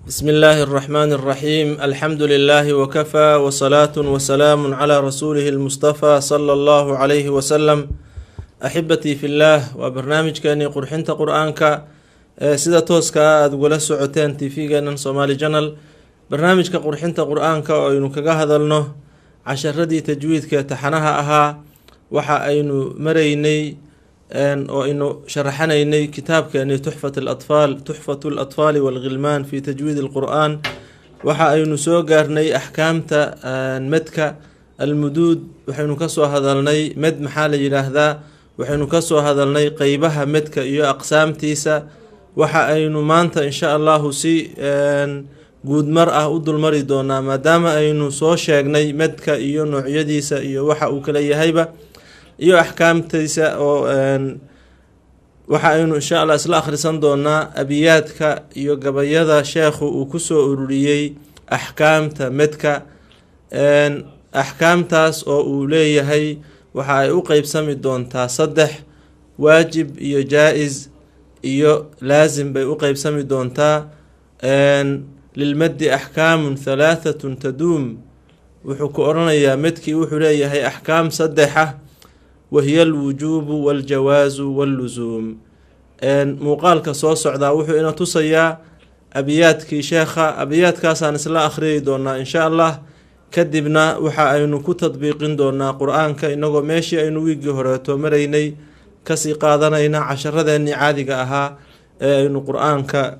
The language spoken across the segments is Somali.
بسم الله الرحمن الرحيم. الحمد لله وكفى وصلاة وسلام على رسوله المصطفى صلى الله عليه وسلم. أحبتي في الله، وبرنامج كان قرحنت قرآنك سيدة توسكا أدقل السعوتين تيفيقنا صومالي جنل. برنامج كقرحنت قرآنك وإنك هذا لنه عشر ردي تجويد كتحنها أها وحا أينو مريني وإنه شرحنا إني كتاب كأنه تحفة الأطفال والغلمان في تجويد القرآن. وحا أينو سوغارني أحكامتا مدك المدود وحينو كسو هذا لني مد محال جلاهذا وحينو كسو هذا لني قيبها مدك إيو أقسام تيسا. وحا أينو مانتا إن شاء الله سي قود مرأة أدو المريدونا ما دام أينو سو شاقني مدك إيو نوعيديسا إيو وحا أوكلي هيبة iyo axkaamtiisa oo waxa aynu insha Allah isla akhrisan doonaa abiyaadka iyo gabayada sheekhu uu ku soo ururiyay axkaamta medka axkaamtaas oo uu leeyahay waxa ay u qaybsami doontaa saddex waajib iyo jaa'iz iyo laazim bay u qaybsami doontaa lilmaddi axkaamun thalathatun taduum wuxuu ku oranayaa medkii wuxuu leeyahay axkaam saddexa وهي الوجوب والجواز واللزوم. موقالك سو سعدا وحو إنا تصيا أبياتكي شيخة أبياتك سان سلا أخري دونا إن شاء الله كدبنا وحا أينو كتطبيقين دونا قرآنك إنو ماشي أينو ويجي هراتو مريني كسي قادنينا عشر ذاني عادي أها أينو قرآنك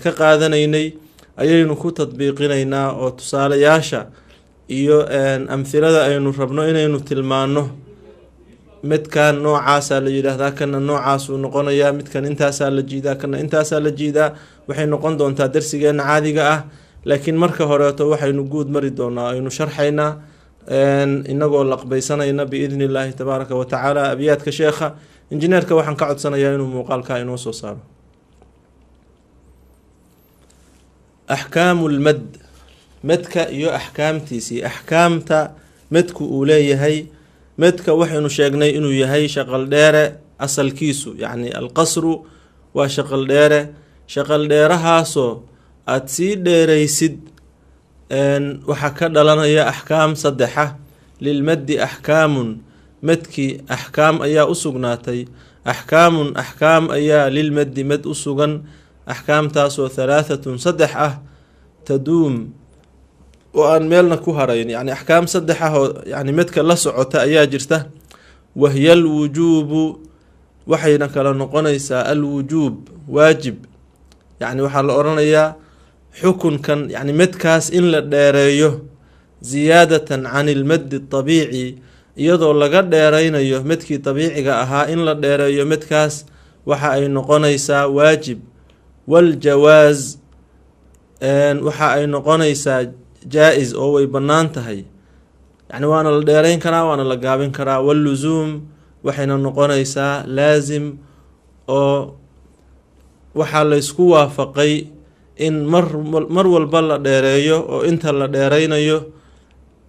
كقادنيني أينو كتطبيقينينا أو تصالي ياشا إيو أمثلة أينو ربنو إنو تلمانو midkan noocaasa la yiraahdaa kana noocaas uu noqonayaa midkan intaasa la jiidaa kana intaasa la jiidaa waxay noqon doontaa darsigeena caadiga ah. laakiin marka horeeto waxaynu guud mari doonaa aynu sharxayna inagoo laqbaysanayna biidnillaahi tabaaraka wa tacaala abiyaadka sheekha. injineerka waxaan ka codsanayaa inuu muuqaalka inoo soo saaro. axkaamul mad, madka iyo axkaamtiisii. axkaamta madku uu leeyahay مدك وحين شاقني إنه يهي شغل ديره أصل كيسو، يعني القصر وشغل ديره. شغل ديره هاسو أتسيد ديره يسد وحكا لنا يا أحكام صدحة للمد أحكام مدكي أحكام أيا أسوغناتي أحكام أيا للمد مد أسوغن أحكام تاسو ثلاثة صدحة تدوم وأن ميلنا كهرين، يعني أحكام صدحة يعني مدك الله سعوتا أيا جرته. وهي الوجوب وحينا كلا نقنيسا الوجوب واجب، يعني وحال أورانيا حكم كان يعني مدكاس إن لديريه زيادة عن المد الطبيعي يضو لقد ديرينيه مدكي طبيعي أها إن لديريه مدكاس وحا أي نقنيسا واجب. والجواز وحا أي نقنيسا جائز أو يبنان تهي، يعني وانا لديرين كرا وانا لقابين كرا. واللزوم وحين نقونيسا لازم أو وحال يسكو وافقي إن مر والبال ديريو أو انت لديرينيو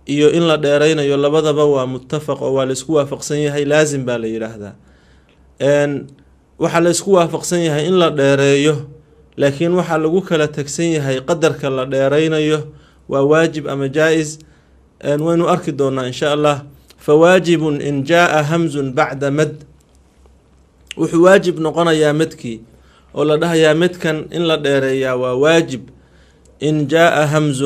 إيو إن لديرينيو لبدا بوا متفق أو يسكو وافق سنيهي لازم بالي يرهدا. إن وحال يسكو وافق سنيهي إن لديريو لكن وحال لقوك لتكسنيهي قدرك لديرينيو وواجب أما جائز وين أركدونا إن شاء الله. فواجب إن جاء همز بعد مد وحواجب نقنا يا مدكي ولا ده يا مدكن إن لا ديريا. وواجب إن جاء همز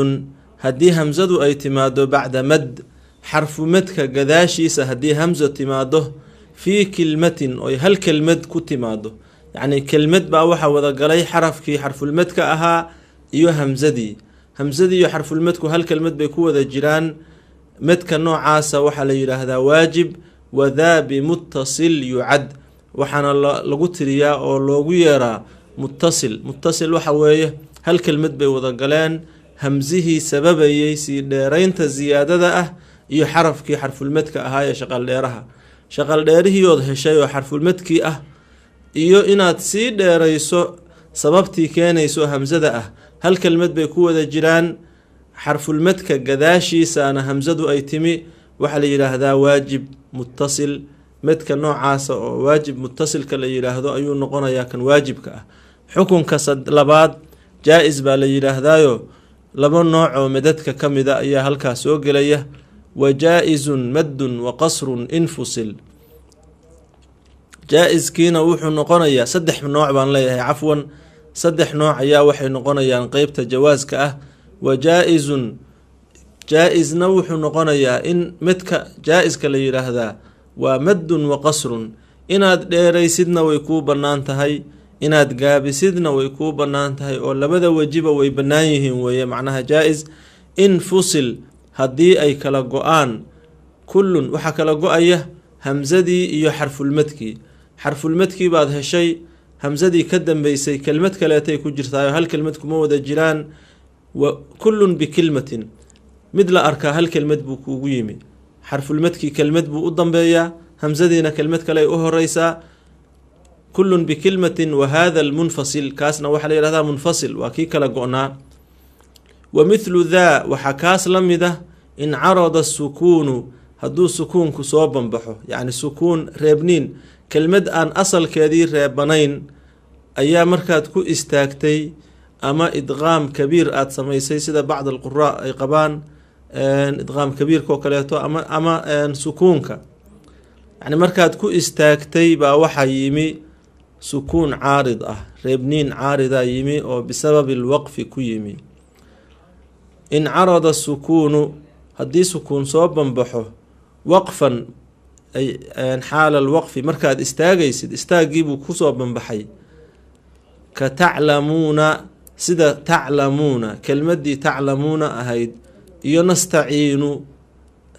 هدي همزة اعتماده بعد مد حرف مدك قداشي سهدي همزة اعتماده في كلمة أو هل كلمة كتماده، يعني كلمة بأوحى وذا قلي حرف كي حرف المدك أها يو همزدي همزدي حرف المدك هل كلمة بيكو ذا جيران مدك النوع عاسى وحا هذا واجب. وذا بمتصل يعد وحنا لقوت رياء أو لقويرا متصل وحويه هل كلمة بيوضا قلان همزه سبب يسي ديرين تزيادة ذا يو حرف كي حرف المدك أهاي شغل ديرها شغل ديره يوضح شيء حرف المدك إيو إنا تسي ديريسو سببتي كان يسو همزة ذا هل كلمة بيكو ذا جيران حرف المدك قداشي سانا همزة أي تمي وحل هذا واجب متصل مدك النوع عاسى واجب متصل كلا هذا أيو نقونا ياكن واجب كأه. حكم كسد لباد jaa-is baa la yidhaahdaayo laba nooc oo madadka ka mida ayaa halkaas soo gelaya. wa jaa-izun maddun wa qasrun infusil. jaa-iskiina wuxuu noqonayaa saddex nooc baan leeyahay, cafwan saddex nooc ayaa waxay noqonayaan qeybta jawaaska ah. wa jaa-izun, jaa-isna wuxuu noqonayaa in midka jaa-iska la yidhaahdaa waa maddun wa qasrun, inaad dheeraysidna way kuu bannaan tahay, inaad gaabisidna way kuu bannaan tahay, oo labada wejiba way bannaan yihiin weeye macnaha jaa-is. infusil haddii ay kala go-aan, kullun waxaa kala go-aya hamsadii iyo xarfulmadkii. xarfulmadkii baad heshay, hamsadii ka dambeysay kelmad kaleetay ku jirtaayo hal kelmad kuma wada jiraan. wa kullun bikilmatin, mid la arkaa hal kelmad buu kuugu yimi, xarfulmadkii kelmad buu u dambeeyaa, hamsadiina kelmad kale ay u horeysaa. kullun bikilmatin. wa hada almunfasil, kaasna waxaa la yihahdaa munfasil, waa kii kala go-naa. wa mithlu daa, waxaa kaas la mid ah in carada sukuunu, hadduu sukuunku soo banbaxo, yacni sukuun reebniin, kelmad aan asalkeedii reebanayn ayaa markaad ku istaagtay ama idqaam kabiir aada samaysay sida bacd alquraa ay qabaan, idqaam kabiirka oo kaleeto ama sukuunka, yani markaad ku istaagtay baa waxaa yimi sukuun caarid ah, reebniin caarida yimi oo bisababi lwaqfi ku yimi. in carada sukuunu, haddii sukuun soo banbaxo waqfan ay xaala alwaqfi, markaad istaagaysid istaagiibuu kusoo banbaxay. ka taclamuuna, sida taclamuuna, kelmadii taclamuuna ahayd, iyo nastaciinu,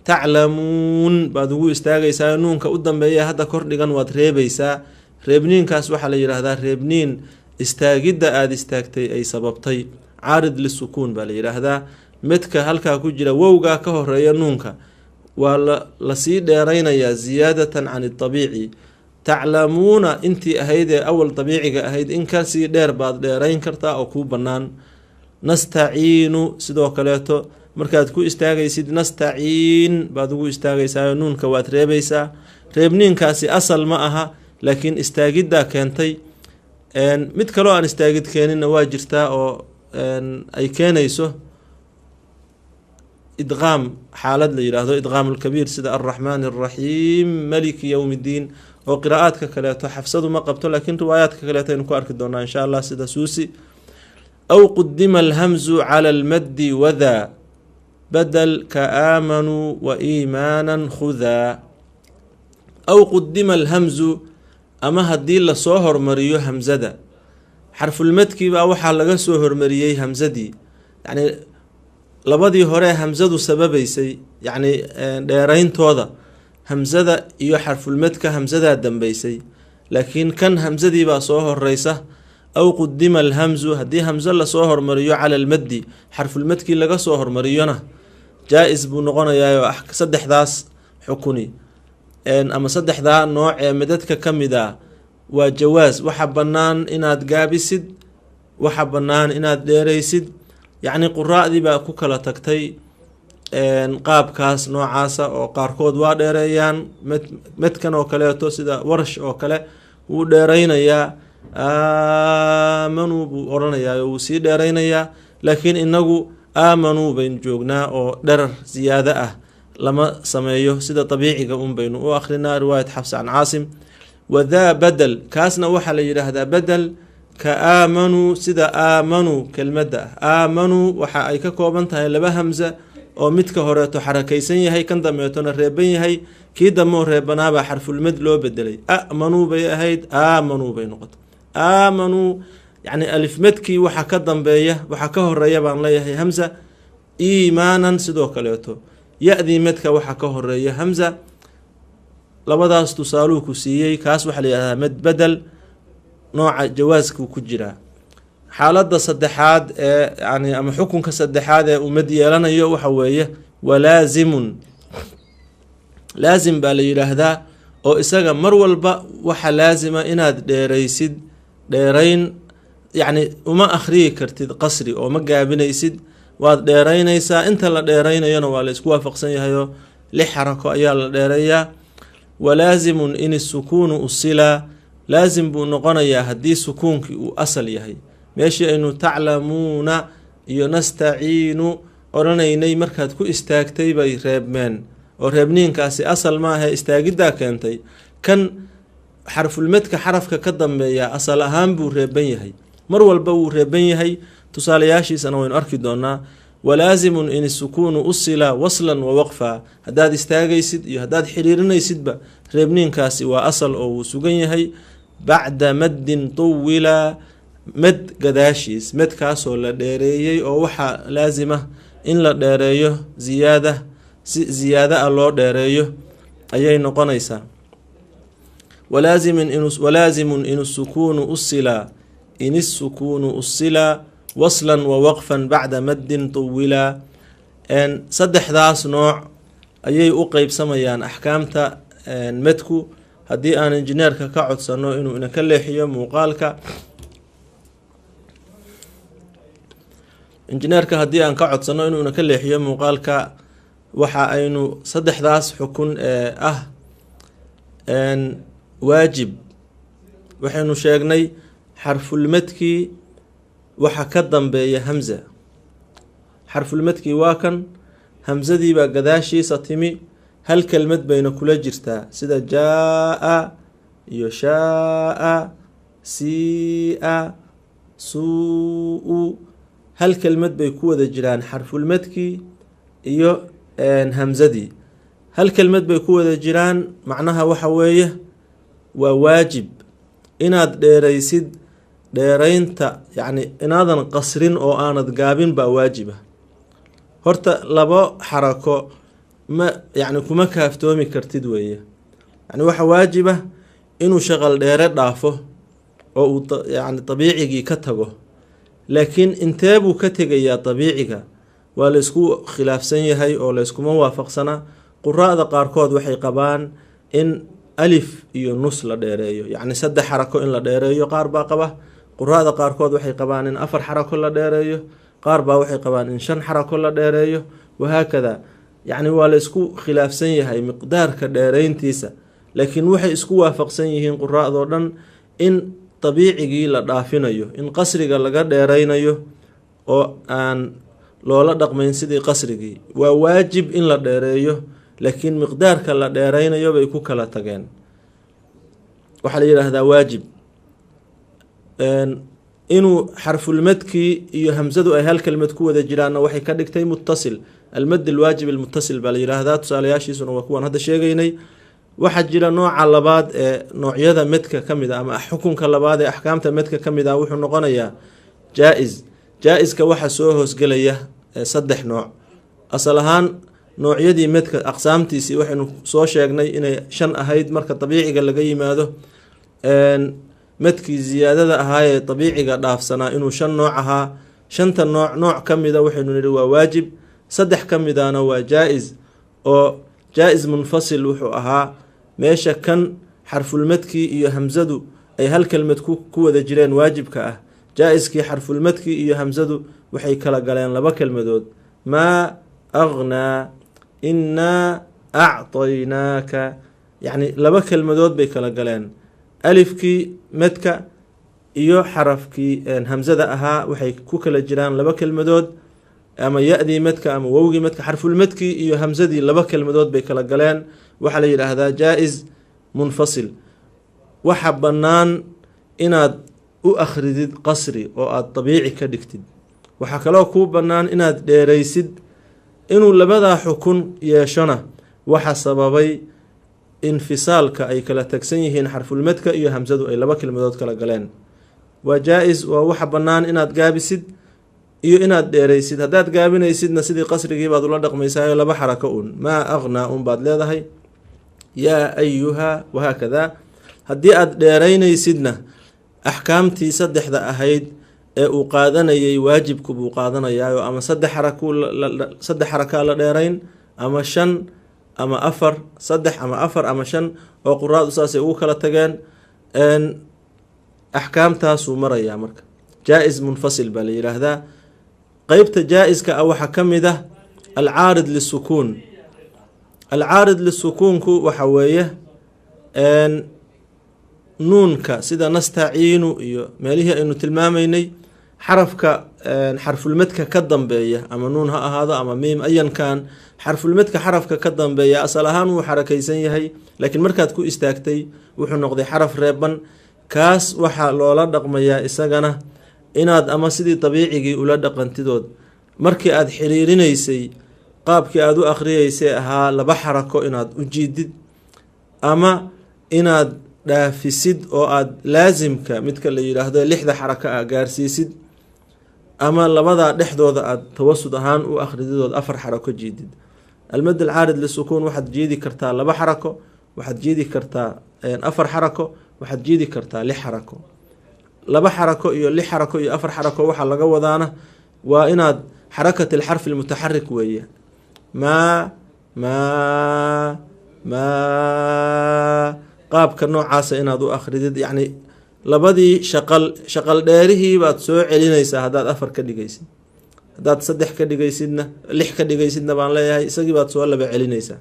taclamuun baad ugu istaagaysaa, nuunka u dambeeya hadda kordhigan waad reebaysaa. reebniinkaas waxaa la yidhaahdaa reebniin istaagidda aada istaagtay ay sababtay, caarid lisukuun baa la yidhaahdaa. midka halkaa ku jira wowgaa ka horeeya nuunka waa lasii dheeraynayaa ziyaadatan can idabiici. taclamuuna intii ahayd ee awal dabiiciga ahayd in kasii dheer baad dheerayn kartaa oo kuu bannaan. nastaciinu sidoo kaleeto markaad ku istaagaysid nastaciin baad ugu istaagaysaa, nuunka waad reebaysaa. reebniinkaasi asal ma aha, laakiin istaagiddaa keentay. mid kaloo aan istaagid keeninna waa jirtaa oo ay keenayso idqaam, xaalad la yidhaahdo idqaam lkabiir, sida alraxmaan alraxiim maliki yowm ddiin, oo qiraa'aadka kaleeto xafsadu ma qabto, laakiin riwaayaadka kaleeto aynu ku arki doonaa insha allah, sida suusi. aw qudima alhamzu cala almaddi wadaa badal ka aamanuu wa iimaanan khudaa. aw qudima alhamzu, ama haddii lasoo hormariyo hamsada, xarfulmadkiibaa waxaa laga soo hormariyey hamsadii, yacni labadii hore hamsadu sababaysay, yacni dheerayntooda hamsada iyo xarfulmadka hamsadaa dambeysay, laakiin kan hamsadiibaa soo horeysa. aw qudima alhamzu, haddii hamso lasoo hormariyo cala almaddi, xarfulmadkii laga soo hormariyona jaa-is buu noqonayaa. saddexdaas xukuni ama saddexdaa nooc ee madadka ka mid a waa jawaas, waxa bannaan inaad gaabisid, waxa bannaan inaad dheeraysid. yacni quraa'dii baa ku kala tagtay qaabkaas noocaasa, oo qaarkood waa dheereeyaan medkan oo kaleeto sida warsh oo kale wuu dheeraynayaa, aamanuu buu odhanayaa oo wuu sii dheeraynayaa. laakiin inagu aamanuu baynu joognaa oo dherar ziyaado ah lama sameeyo, sida dabiiciga un baynu u akrinaa. riwaayat xafs can caasim. wadaa badel, kaasna waxaa la yidhaahdaa badel. ka aamanuu, sida aamanuu kelmadda ah, aamanuu waxa ay ka kooban tahay laba hamsa oo midka horeeto xarakaysan yahay, kan dambeetona reeban yahay. kii dambeoo reebanaabaa xarfulmad loo bedelay, amanuu bay ahayd, aamanuu bay noqotay. aamanuu yacni alifmadkii waxa ka dambeeya, waxa ka horeeya baan leeyahay hamsa. iimaanan sidoo kaleeto, ya-dii madka waxa ka horeeya hamsa. labadaas tusaaluu ku siiyey, kaas waxaa la yidhahdaa mad badel, nooca jawaaskuu ku jiraa. xaaladda saddexaad ee yani ama xukunka saddexaad ee umad yeelanayo waxa weeye walaazimun. laazim baa la yidhaahdaa, oo isaga mar walba waxa laazima inaad dheeraysid, dheerayn yacni uma akhriyi kartid qasri oo ma gaabinaysid, waad dheeraynaysaa. inta la dheeraynayona waa la isku waafaqsan yahayo 6 xarako ayaa la dheereeyaa. walaazimun in isukuunu usilaa, laazim buu noqonayaa haddii sukuunkii uu asal yahay. meeshii aynu taclamuuna iyo nastaciinu odhanaynay markaad ku istaagtay bay reebmeen oo reebniinkaasi asal maaha istaagiddaa keentay. kan xarfulmadka xarafka ka dambeeya asal ahaan buu reeban yahay, mar walba wuu reeban yahay. tusaalayaashiisana waynu arki doonaa. walaazimun in isukuunu usila waslan wa waqfa, haddaad istaagaysid iyo haddaad xiriirinaysidba reebniinkaasi waa asal oo wuu sugan yahay. bacda maddin tuwila, mad gadaashiis, madkaasoo la dheereeyey oo waxaa laazima in la dheereeyo ziyaada, si ziyaada ah loo dheereeyo ayay noqonaysaa. walaazimun in isukuunu usila, in isukuunu usila waslan wa waqfan bacda maddin tuwila. saddexdaas nooc ayay u qeybsamayaan axkaamta madku. haddii aan injineerka ka codsano inuu ina ka leexiyo muuqaalka, haddii aan ka codsano inuu ina ka leexiyo muuqaalka, waxa aynu saddexdaas xukun ee ah waajib, waxaynu sheegnay xarfulmadkii waxa ka dambeeya hamza. xarfulmadkii waa kan, hamzadiibaa gadaashiisa timi, hal kelmad bayna kula jirtaa sida jaa iyo shaa, sia, suu, hal kelmad bay ku wada jiraan xarfulmadkii iyo hamzadii, hal kelmad bay ku wada jiraan. macnaha waxa weeye waa waajib inaad dheeraysid dheeraynta, yacni inaadan qasrin oo aanad gaabin baa waajiba. horta labo xarako yani kuma kaaftoomi kartid weeye. yani waxa waajiba inuu shaqal dheere dhaafo oo uu yani dabiicigii ka tago, laakiin intee buu ka tegayaa dabiiciga waa la isku khilaafsan yahay oo la iskuma waafaqsana. quraa'da qaarkood waxay qabaan in alif iyo nus la dheereeyo, yacni 3 xarako in la dheereeyo, qaar baa qaba. quraa'da qaarkood waxay qabaan in 4 xarako la dheereeyo, qaar baa waxay qabaan in 5 xarako la dheereeyo, wahaakada. yacni waa la isku khilaafsan yahay miqdaarka dheerayntiisa, laakiin waxay isku waafaqsan yihiin quraa'doo dhan in dabiicigii la dhaafinayo, in qasriga laga dheeraynayo oo aan loola dhaqmayn sidii qasrigii. waa waajib in la dheereeyo, laakiin miqdaarka la dheeraynayo bay ku kala tageen. waxaa la yidhaahdaa waajib. inuu xarfulmadkii iyo hamzadu ay hal kelmad ku wada jiraanna waxay ka dhigtay muttasil. almad alwaajib almuttasil baa la yidhaahdaa. tusaalayaashiisuna waa kuwaan hadda sheegaynay. waxaa jira nooca labaad ee noocyada madka ka mid a, ama xukunka labaad ee axkaamta madka ka mid ah, wuxuu noqonayaa jaa-is. jaa-iska waxaa soo hoosgelaya 3 nooc. asal ahaan noocyadii madka aqsaamtiisii waxaynu soo sheegnay inay 5 ahayd marka dabiiciga laga yimaado. madkii ziyaadada ahaayee dabiiciga dhaafsanaa inuu 5 nooc ahaa. 5ta nooc ka mida waxaynu nihi waa waajib, 3 ka midana waa jaa-is. oo jaa-is munfasil wuxuu ahaa meesha kan xarfulmadkii iyo hamzadu ay hal kelmad ku wada jireen waajibka ah. jaa-iskii xarfulmadkii iyo hamzadu waxay kala galeen 2 kelmadood, maa aghnaa, innaa acطaynaaka, yacni 2 kelmadood bay kala galeen. alifkii madka iyo xarafkii hamzada ahaa waxay ku kala jiraan 2 kelmadood, ama ya-dii madka ama wowgii madka. xarfulmadkii iyo hamzadii 2 kelmadood bay kala galeen. waxaa la yidhaahdaa jaa-is munfasil. waxa bannaan inaad u akhridid qasri oo aada dabiici ka dhigtid. waxaa kaloo kuu bannaan inaad dheeraysid. inuu 2daa xukun yeeshona waxa sababay infisaalka ay kala tagsan yihiin xarfulmadka iyo hamzadu ay 2 kelmadood kala galeen. waa jaa-is, waa waxa bannaan inaad gaabisid iyo inaad dheeraysid. haddaad gaabinaysidna sidii qasrigii baad ula dhaqmaysaa, 2 xarako un, maa aghnaa un baad leedahay, yaa ayuha, wahaakada. haddii aad dheeraynaysidna axkaamtii 3 ahayd ee uu qaadanayay waajibku buu qaadanayaayo, ama 3 xarakaa la dheerayn, ama 5 ama 4, 3 ama 4 ama 5, oo quraadu saasay ugu kala tageen. axkaamtaasuu marayaa marka. jaa-is munfasil baa la yidhaahdaa. qeybta jaa-iska ah waxaa ka mid ah alcaarid lisukuun. alcaarid lisukuunku waxa weeye nuunka sida nastaciinu iyo meelihii aynu tilmaamaynay xarafka xarfulmadka ka dambeeya ama nuun ha ahaado ama miim ayan kan xarfulmadka xarafka ka dambeeya asal ahaan wuu xarakaysan yahay laakiin markaad ku istaagtay wuxuu noqday xaraf reeban kaas waxaa loola dhaqmayaa isagana inaad ama sidii dabiicigii ula dhaqantidood markii aad xiriirinaysay qaabkii aad u akhriyeysay ahaa laba xarako inaad u jiidid ama inaad dhaafisid oo aad laasimka midka la yidhaahdo 6 xarako ah gaarsiisid ama labada dhexdooda aad tawasud ahaan u akhrididood 4 xarako jiidid almad alcaarid lisukuun waxaad jiidi kartaa 2 xarako waxaad jiidi kartaa 4 xarako waxaad jiidi kartaa 6 xarako 2 xarako iyo 6 xarako iyo 4 xarako waxaa laga wadaana waa inaad xarakat alxarf almutaxarik weeye ma qaabka noocaasa inaad u akhridid yacni labadii shaqal dheerihii baad soo celinaysaa haddaad 4 ka dhigaysid haddaad 3 ka dhigaysidna 6 ka dhigaysidna baan leeyahay isagii baad soo laba celinaysaa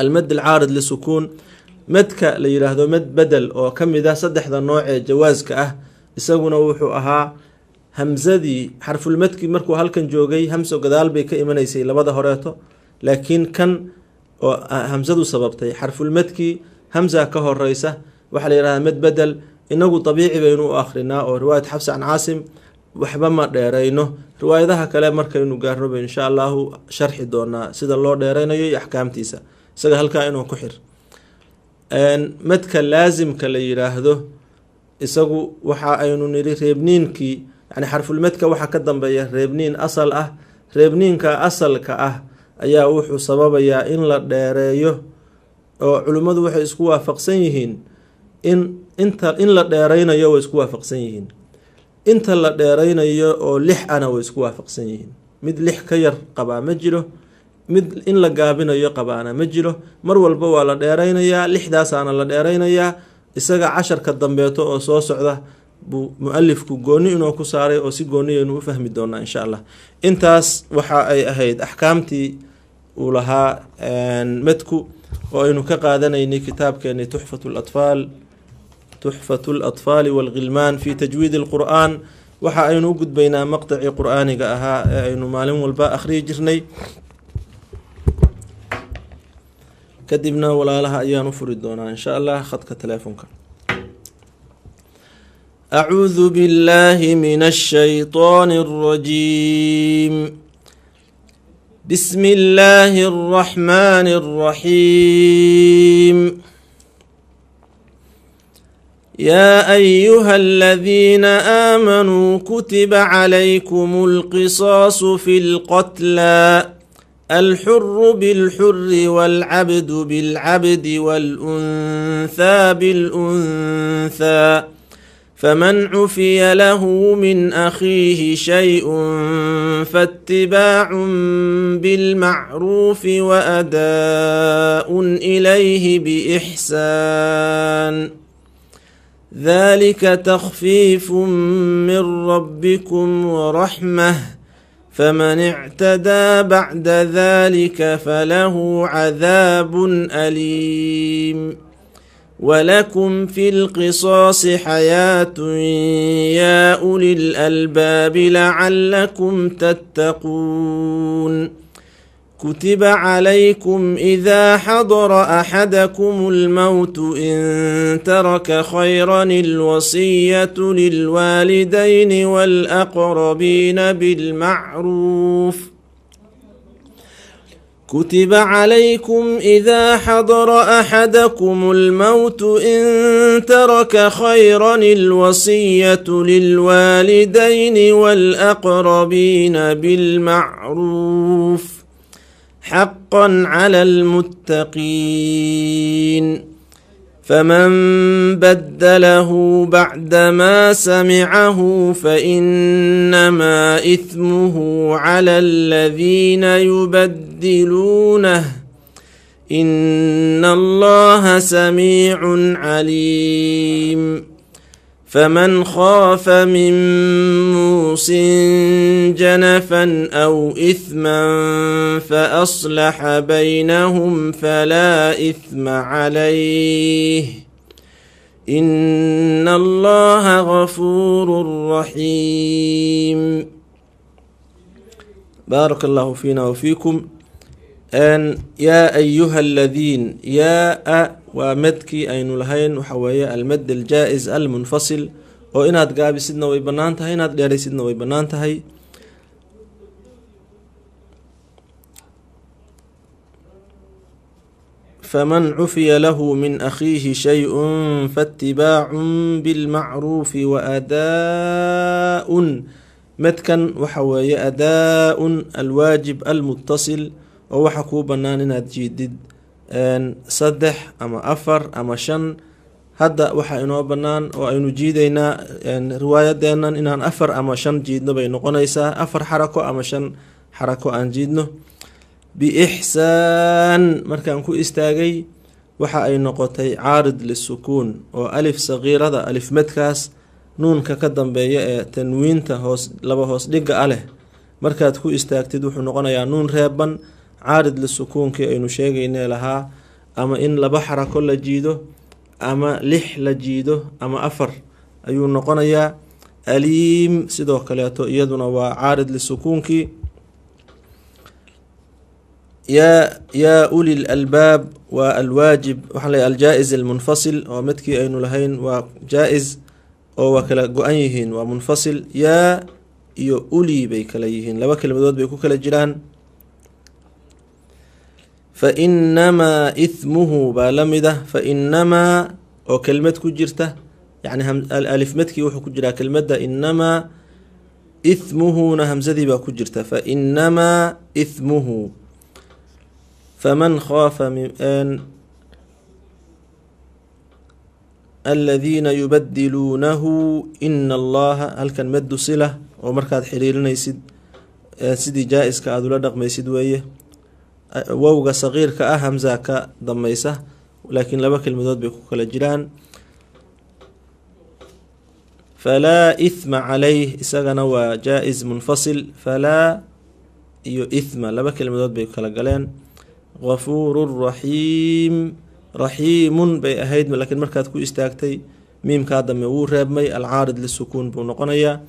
almad alcaarid lisukuun madka la yidhaahdo mad bedel oo ka mid ah 3 nooc ee jawaaska ah isaguna wuxuu ahaa hamsadii xarfulmadkii markuu halkan joogay hamso gadaal bay ka imanaysay labada horeeto laakiin kan oo hamsadu sababtay xarfulmadkii hamza ka horeysa waxaa la yidhahdaa mad bedel inagu dabiici baynu u akhrinaa oo riwaayad xafs can caasim waxba ma dheerayno riwaayadaha kale markaynu gaarno baynu insha allahu sharxi doonaa sida loo dheeraynayo iyo axkaamtiisa isaga halkaa inuu ku xir madka laasimka la yidhaahdo isagu waxa aynu niri reebniinkii yani xarfulmadka waxaa ka dambeeya reebniin asal ah reebniinka asalka ah ayaa wuxuu sababayaa in la dheereeyo oo culimmadu waxay isku waafaqsan yihiin in la dheeraynayo way isku waafaqsan yihiin inta la dheeraynayo oo 6 ana way isku waafaqsan yihiin mid 6 ka yar qabaa ma jiro mid in la gaabinayo qabaana ma jiro mar walba waa la dheeraynayaa 6daasaana la dheeraynayaa isaga 10ka dambeeto oo soo socda buu mualifku gooni inuu ku saaray oo si gooniyaynu u fahmi doonaa insha allah intaas waxa ay ahayd axkaamtii uu lahaa madku oo aynu ka qaadanaynay kitaabkeeni tuxfatu latfaali walghilmaan fi tajwiid alqur'aan waxa aynu u gudbaynaa maqtacii qur'aaniga ahaa ee aynu maalin walba akhriyi jirnay kadibna walaalaha ayaan u furi doonaa insha allah khadka teleefonka أعوذ بالله من الشيطان الرجيم بسم الله الرحمن الرحيم يا أيها الذين آمنوا كتب عليكم القصاص في القتلى الحر بالحر والعبد بالعبد والأنثى بالأنثى فمن عفي له من أخيه شيء فاتباع بالمعروف وأداء إليه بإحسان ذلك تخفيف من ربكم ورحمة فمن اعتدى بعد ذلك فله عذاب أليم ولكم في القصاص حياة يا أولي الألباب لعلكم تتقون كتب عليكم إذا حضر أحدكم الموت إن ترك خيرا الوصية للوالدين والأقربين بالمعروف كتب عليكم إذا حضر أحدكم الموت إن ترك خيرا الوصية للوالدين والأقربين بالمعروف حقا على المتقين فمن بدله بعدما سمعه فإنما إثمه على الذين يبدلونه إن الله سميع عليم فمن خاف من موص جنفا أو إثما فأصلح بينهم فلا إثم عليه إن الله غفور رحيم. بارك الله فينا وفيكم. أن يا أيها الذين يا ومدكي أين لهين وحوية المد الجائز المنفصل وإناد قابي سيدنا ويبنانتهي إناد ديري سيدنا ويبنانتهي. فمن عفي له من أخيه شيء فاتباع بالمعروف وأداء مدكن وحوية أداء الواجب المتصل ووحكو بنان جديد أن صدح أما أفر أما شن هذا وحا إنو بنان وإنو جيدينا يعني رواية دينا إنان أفر أما شن جيدنا بينو قنيسا أفر حركو أما شن حركو أن جيدنا بإحسان مركان كو استاغي وحا أي نقطي عارض للسكون وألف صغيرة دا ألف مدكاس نون كقدم بيا تنوين تهوس لبا هوس دقة عليه مركات كو استاغتي دوحو نقونا يا نون ريبا عارض للسكون كي أي نشيغي لها أما إن لبا حركو لجيدو أما لح لجيدو أما أفر أيو نقونا يا أليم سيدو كلياتو إيادونا وعارض للسكون كي يا أولي الألباب والواجب وحلي الجائز المنفصل ومتكي أين لهين وجائز وكلا قؤيهين ومنفصل يا أولي بيكليهين لو كلمة دوت بيكو كلا جيران. فإنما إثمه بالمدة فإنما وكلمة كجرته يعني الألف متكي وحو كجرا كلمة دا إنما إثمه نهمزدي باكجرته فإنما إثمه. فمن خاف من أن الذين يبدلونه إن الله هل كان مد صلة ومركات حريرنا يسد سيدي جائز كأدولا دقم يسد ويه ووغا صغير كأهمزة كضميسة ولكن لبك المدود بكوك الجيران. فلا إثم عليه إساغنا وجائز منفصل فلا إثم لبك المدود بكوك الجيران. غفور رحيم رحيم بي أهيد لكن مركات كو استاغتي ميم كادم وراب مي العارض للسكون بنقنيا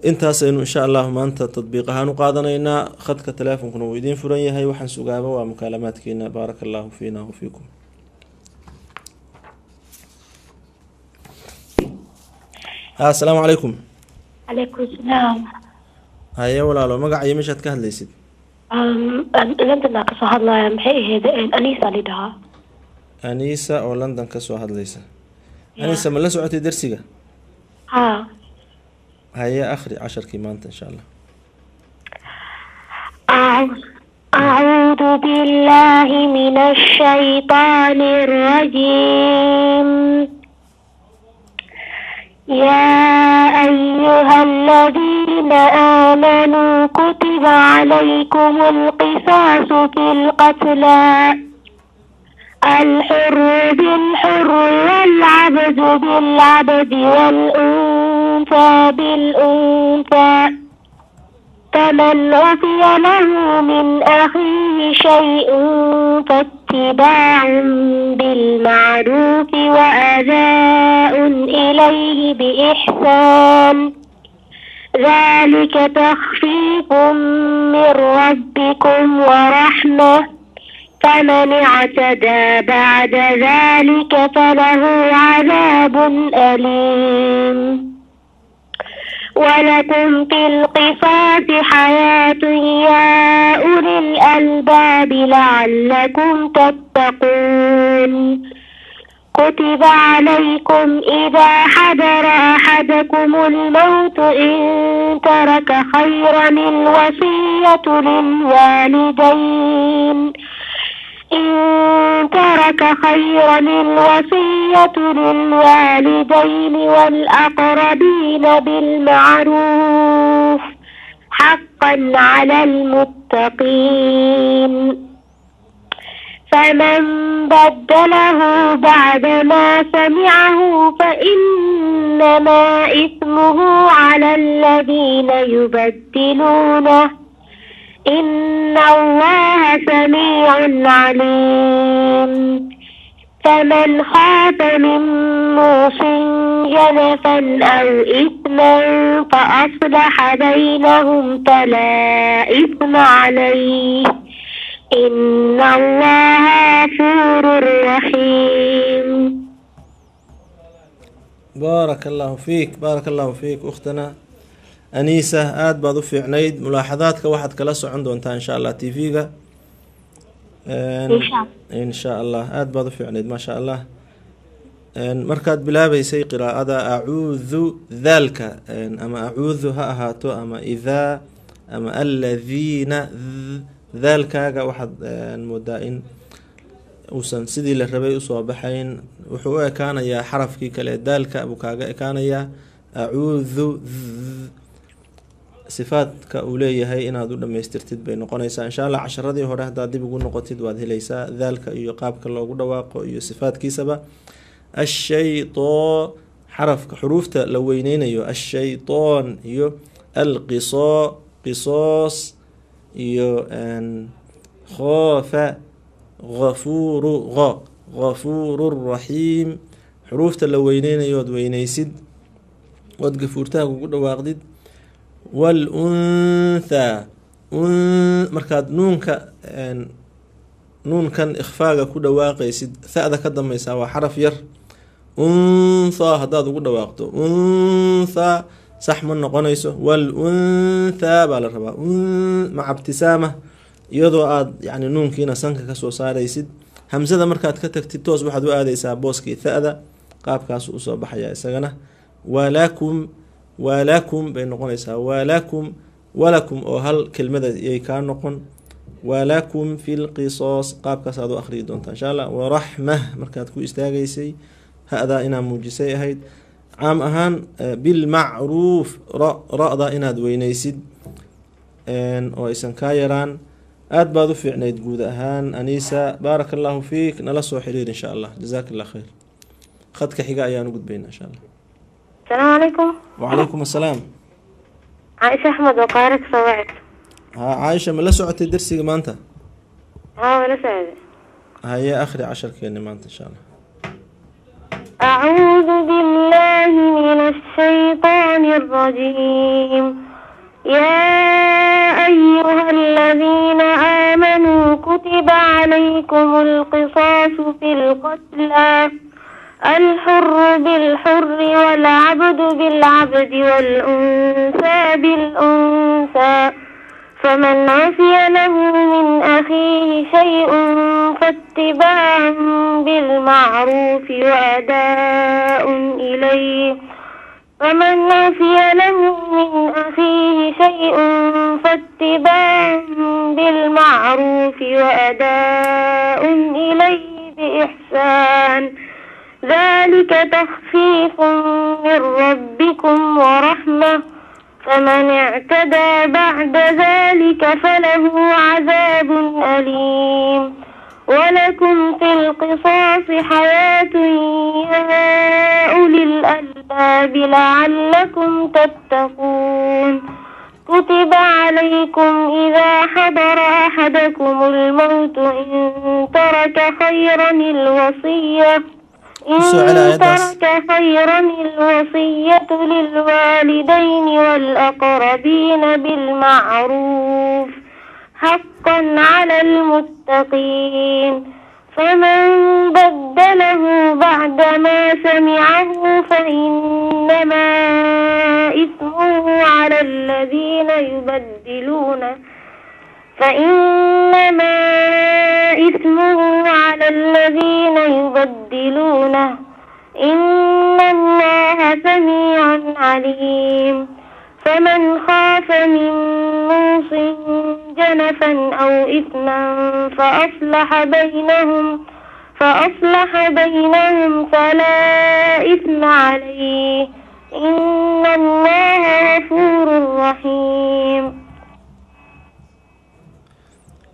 انت سينو إن شاء الله ما أنت تطبيقها نقادنينا خدك تلافون كنو ويدين فرنيا هاي وحن سقابة ومكالمات كينا. بارك الله فينا وفيكم. السلام عليكم. عليكم السلام. هيا ولا لو مقع يمشت كهل ليسد لندن كسو هادلايا maxay ahayd Anisa lidhaha Anisa oo London ka soo hadlaysa. Anisa ma la socotay darsiga? هيا آخر 10 maanta إن شاء الله. أعوذ بالله من الشيطان الرجيم. يا أيها الذين آمنوا كتب عليكم القصاص في القتلى الحر بالحر والعبد بالعبد والأنثى بالأنثى فمن عفي له من أخيه شيء فاتباع بالمعروف وأداء إليه بإحسان ذلك تخفيف من ربكم ورحمة فمن اعتدى بعد ذلك فله عذاب أليم. ولكم في القصاص حياة يا أولي الألباب لعلكم تتقون. كتب عليكم إذا حضر أحدكم الموت إن ترك خيرا الوصية للوالدين والأقربين بالمعروف حقا على المتقين. فمن بدله بعدما سمعه فإنما إثمه على الذين يبدلونه إن الله سميع عليم. فمن خاف من موص جنفا أو إثما فأصلح بينهم فلا إثم عليه إن الله غفور رحيم. بارك الله فيك، بارك الله فيك أختنا أنيسة. aad baad u fiicnayd. mulaaxadaadka waxaad kala socon doontaa insha allah tv-ga insha allah. aad baad u fiicnayd maasha allah. markaad bilaabeysay qiraa'ada acuudu daalka ama acuudu ha ahaato ama idaa ama aladiina daalkaaga waxaad moodaa in uusan sidii la rabay usoo baxayn. wuxuu u ekaanayaa xarafkii kale daalka buu kaaga ekaanayaa. acuudu sifaadka uu leeyahay inaad u dhamaystirtid bay noqonaysaa insha allah. casharadii hore haddaad dib ugu noqotid waad helaysaa daalka iyo qaabka loogu dhawaaqo iyo sifaadkiisaba. ashaytoo xarafka xuruufta la weyneynayo ashaytoon iyo alqisoo qisoos iyo khoofa ghafuuru ghafuuru raxiim. xuruufta la weyneynayo ood weyneysid ood gafuurtaha kugu dhawaaqdid. walunthaa markaad nuunkan ikhfaaga ku dhawaaqaysid thada ka dambeysaa waa xaraf yar. unthaa haddaad ugu dhawaaqdo unthaa sax ma noqonayso. walunthaa baa la rabaa maca ibtisaama iyadoo aad yani nuunkiina sanka kasoo saaraysid. hamsada markaad ka tagtid toos waxaad u aadeysaa booskii thada, qaabkaas usoo baxaya isagana. walakum walakum bay noqonaysaa. walakum walakum oo hal kelmada yay kaa noqon. walakum fi lqisoos qaabkaas aad u akhriyi doontaa insha allah. waraxmah markaad ku istaagaysay ha-daa inaa muujisay ahayd. caam ahaan bilmacruuf ra-da inaad weyneysid oo aysan kaa yaraan. aad baad u fiicnayd guud ahaan Anisa. baaraka allahu fiik. nala soo xiriir insha allah. jazaak allah khayr. khadka xiga ayaan u gudbaynaa insha allah. السلام عليكم. وعليكم السلام. عائشة أحمد وقارك صوعت. ها عايشة ما لا سعتي درسي ما انت؟ ها ولا سعد. هيا اخري 10 كلمات ما انت ان شاء الله. أعوذ بالله من الشيطان الرجيم. يا أيها الذين آمنوا كتب عليكم القصاص في القتلى الحر بالحر والعبد بالعبد والأنثى بالأنثى فمن عفي له من أخيه شيء فاتباع بالمعروف وأداء إليه فمن عفي له من أخيه شيء فاتباع بالمعروف وأداء إليه بإحسان ذلك تخفيف من ربكم ورحمة فمن اعتدى بعد ذلك فله عذاب أليم ولكم في القصاص حياة يا أولي الألباب لعلكم تتقون كتب عليكم إذا حضر أحدكم الموت إن ترك خيرا الوصية للوالدين والأقربين بالمعروف حقا على المتقين فمن بدله بعدما سمعه فإنما إثمه على الذين يبدلونه إن الله سميع عليم فمن خاف من موص جنفا أو إثما فأصلح بينهم فلا إثم عليه إن الله غفور رحيم.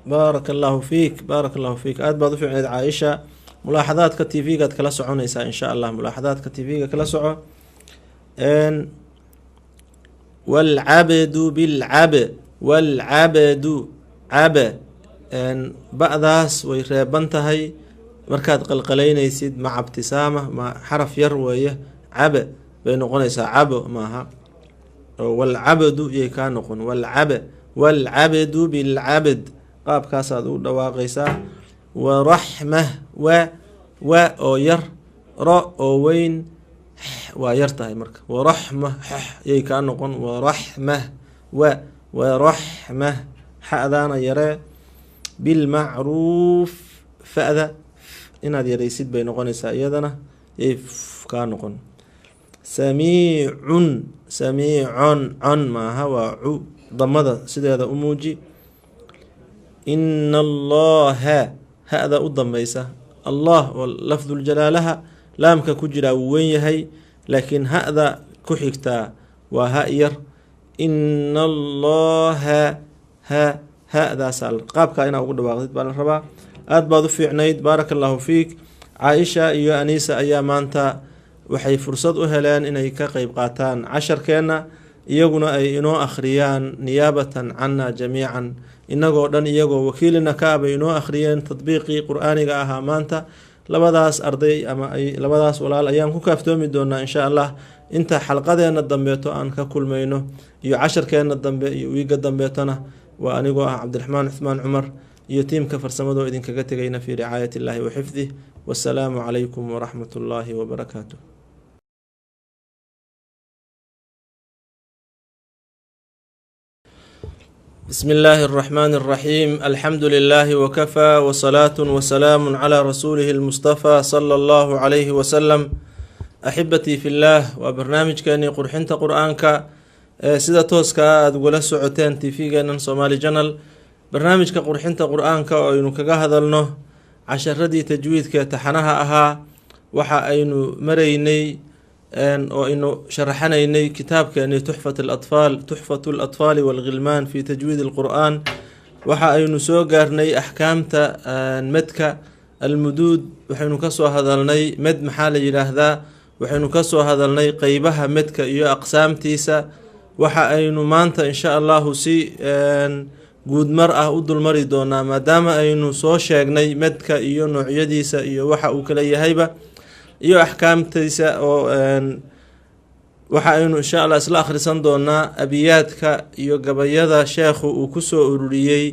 بارك الله فيك. بارك الله فيك. aad baad u fiicneed caaisha. mulaaxadaadka tv-gaad kala soconaysaa insha allah. mulaaxadaadka tv-ga kala soco. walcabdu walcabdu cab ba-daas way reeban tahay markaad qalqalaynaysid maca ibtisaama ma xaraf yar weeye cabe bay noqonaysaa cabo maaha oo walcabadu yay kaa noqon walcabdu bilcabd qaabkaasaad u dhawaaqaysaa waraxmah wa oo yar ra oo weyn waa yar tahay marka waraxma yay kaa noqon waraxmah waraxmah xadaana yaree bilmacruuf fa'da inaad yaraysid bay noqonaysaa iyadana yay kaa noqon samiicun con maaha waa cu damada sideeda u muuji ina allaha hada u dambaysa allah oo lafduljalaalaha laamka ku jiraa wuu weyn yahay laakiin hada ku xigtaa waa ha yar ina allaha hadaasa qaabkaa inaa ugu dhawaaqdid baa la rabaa. aada baad u fiicnayd, baaraka allahu fiik. caaisha iyo aniisa ayaa maanta waxay fursad u heleen inay ka qeyb qaataan casharkeenna, iyaguna ay inoo akhriyaan niyaabatan cana jamiican, inagoo dhan iyagoo wakiilina ka abay inoo akhriyeen tadbiiqii qur-aaniga ahaa maanta. labadaas arday ama labadaas walaal ayaan ku kaaftoomi doonaa insha allah inta xalqadeena dambeeto aan ka kulmayno iyo casharkeena dambe iyo wiiga dambeetona waa anigoo ah cabdiraxmaan cuthmaan cumar iyo tiimka farsamadoo idinkaga tegayna fii ricaayat illaahi wa xifdih. wassalaamu calaykum waraxmat ullaahi wabarakaatuh. بسم الله الرحمن الرحيم. الحمد لله وكفى وصلاة وسلام على رسوله المصطفى صلى الله عليه وسلم. أحبتي في الله، وبرنامج كاني قرحنت قرآنك سيدة توسكا أدولا سعوتين تيفيقنا صومالي جنل. برنامج كقرحنت قرآنك وينك هذا النه عشر ردي تجويد كتحنها أها وحا أينو مريني oo inu sharaxanaynay kitaabkeeni tuxfat اlaطfaal wاlghilmaan fi tajwiid اlqur'aan. waxa aynu soo gaarnay axkaamta medka almuduud, waxaynu kasoo hadalnay med maxaa la yidhaahdaa, waxaynu kasoo hadalnay qeybaha medka iyo aqsaamtiisa. waxa aynu maanta insha allahu si guudmar ah u dulmari doonaa maadaama aynu soo sheegnay medka iyo noocyadiisa iyo waxa uu kala yahayba iyo axkaamtiisa. oo waxa aynu insha allah isla akhrisan doonaa abiyaadka iyo gabayada sheekhu uu kusoo ururiyey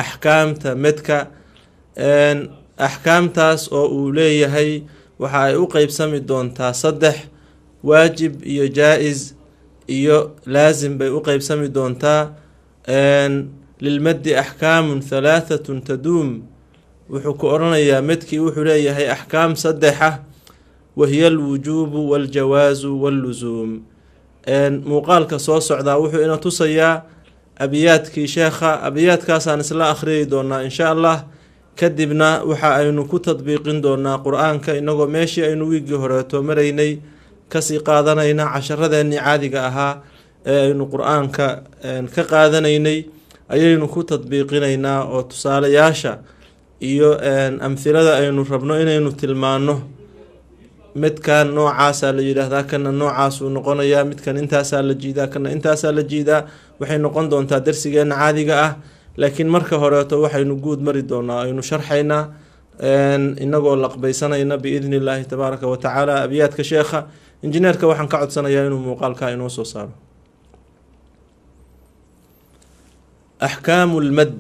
axkaamta medka. axkaamtaas oo uu leeyahay waxa ay u qeybsami doontaa 3: waajib iyo jaa-is iyo laasim bay u qeybsami doontaa. lilmadi axkaamun 3 taduum, wuxuu ku oranayaa medkii wuxuu leeyahay axkaam 3 wahiya alwujuubu waljawaasu wallusuum. muuqaalka soo socdaa wuxuu ina tusayaa abiyaadkii sheekha, abiyaadkaasaan isla akhriyay doonaa insha allah. kadibna waxa aynu ku tadbiiqin doonaa qur-aanka inagoo meeshii aynu wiigii horeeto maraynay kasii qaadanayna casharadeenii caadiga ahaa ee aynu qur-aanka ka qaadanaynay ayaynu ku tadbiiqinaynaa oo tusaalayaasha iyo amhilada aynu rabno inaynu tilmaano. midkan noocaasaa la yidhaahdaa, kana noocaasuu noqonayaa, midkan intaasaa la jiidaa, kana intaasaa la jiidaa. waxay noqon doontaa darsigeena caadiga ah, laakiin marka horeeto waxaynu guud mari doonaa, aynu sharxaynaa inagoo laqbaysanayna biidni illaahi tabaaraka wa tacaala abiyaadka sheekha. injineerka waxaan ka codsanayaa inuu muuqaalka inoo soo saaro. axkaamu lmad,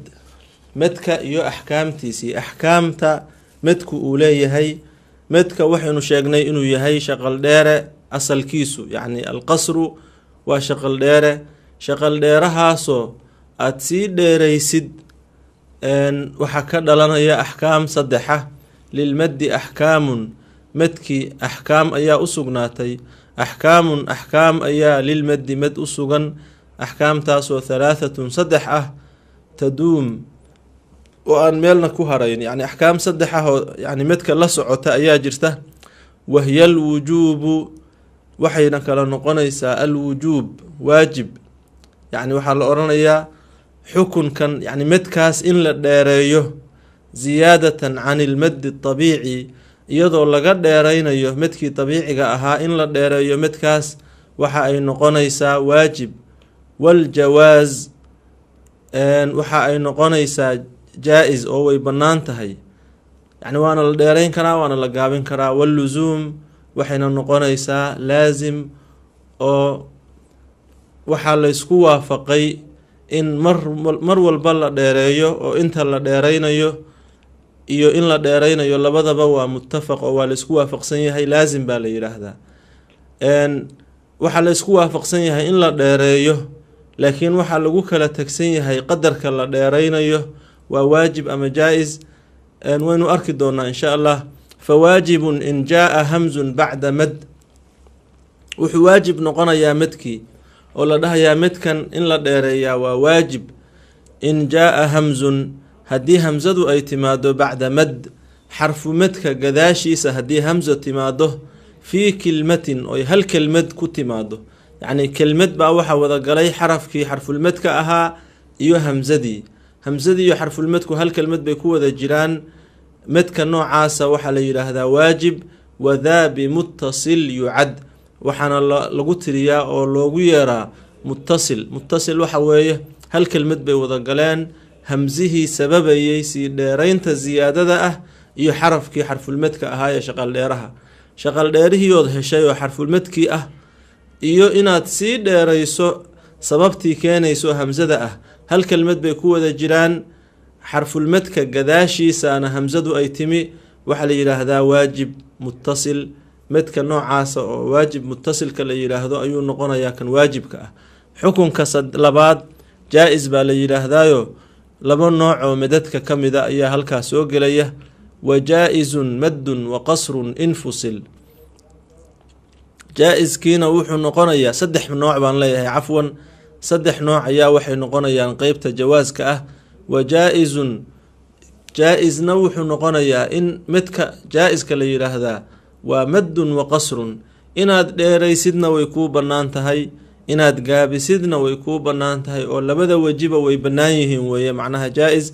medka iyo axkaamtiisii. axkaamta medku uu leeyahay, medka waxaynu sheegnay inuu yahay shaqal dheere asalkiisu, yacni alqasru waa shaqal dheere. shaqal dheerahaasoo aada sii dheeraysid waxaa ka dhalanaya axkaam 3. lilmaddi axkaamun, medkii axkaam ayaa u sugnaatay. axkaamun axkaam ayaa lilmaddi med u sugan, axkaamtaasoo 3 taduum oo aan meelna ku harayn. yani axkaam 3 oo yani medka la socota ayaa jirta. wahiya alwujuubu, waxayna kala noqonaysaa alwujuub waajib, yani waxaa la oranayaa xukunkan yani medkaas in la dheereeyo ziyaadatan can ilmaddi abiici, iyadoo laga dheeraynayo medkii dabiiciga ahaa in la dheereeyo medkaas waxa ay noqonaysaa waajib. waljawaas waxa ay noqonaysaa jaa-is oo way bannaan tahay. يعني وانا لديرين كرا وانا لقابين كرا. واللزوم وحين نقونيسا لازم أو waxaa la isku waafaqay in mar walba la dheereeyo oo inta la dheeraynayo iyo in la dheeraynayo labadaba waa muttafaq oo waa la isku waafaqsan yahay laazim baa la yiraahdaa. waxaa la isku waafaqsan yahay in la dheereeyo laakiin waxaa lagu kala tagsan yahay qadarka la dheeraynayo waa waajib ama jaa-is. waynu arki doonaa insha allah. fawaajibun in jaa hamzun bacda mad, wuxuu waajib noqonayaa madkii oo la dhahayaa midkan in la dheereeyaa waa waajib. in jaa hamzun haddii hamzadu ay timaado bacda mad, xarfu madka gadaashiisa haddii hamzo timaado fii kilmatin oy hal kelmad ku timaado, yacni kelmad baa waxaa wadagalay xarafkii xarfulmadka ahaa iyo hamzadii iyo xarfulmadku hal kelmad bay ku wada jiraan. madka noocaasa waxaa la yidhaahdaa waajib. wadaa bimuttasil yucad, waxaana lagu tiriyaa oo loogu yeeraa muttasil. muttasil waxa weeye hal kelmad bay wada galeen, hamzihii sababayay sii dheeraynta ziyaadada ah iyo xarafkii xarfulmadka ahaa ee shaqaldheeraha. shaqaldheerihiiood heshay oo xarfulmadkii ah iyo inaad sii dheerayso sababtii keenayso hamzada ah, hal kelmad bay ku wada jiraan. xarfulmadka gadaashiisaana hamzadu ay timi, waxaa la yidhaahdaa waajib muttasil. madka noocaasa oo waajib muttasilka la yidhaahdo ayuu noqonayaa kan waajibka ah. xukunka labaad jaa-is baa la yidhaahdaayo laba nooc oo madadka ka mida ayaa halkaa soo gelaya. wa jaa-izun maddun wa qasrun infusil. jaa-iskiina wuxuu noqonayaa saddex nooc baan leeyahay, cafwan saddex nooc ayaa waxay noqonayaan qeybta jawaaska ah. wa jaa-izun jaa-isna wuxuu noqonayaa in madka jaa-iska la yidhaahdaa waa maddun wa qasrun. inaad dheeraysidna way kuu bannaan tahay, inaad gaabisidna way kuu bannaan tahay, oo labada wejiba way bannaan yihiin weeye macnaha jaa-is.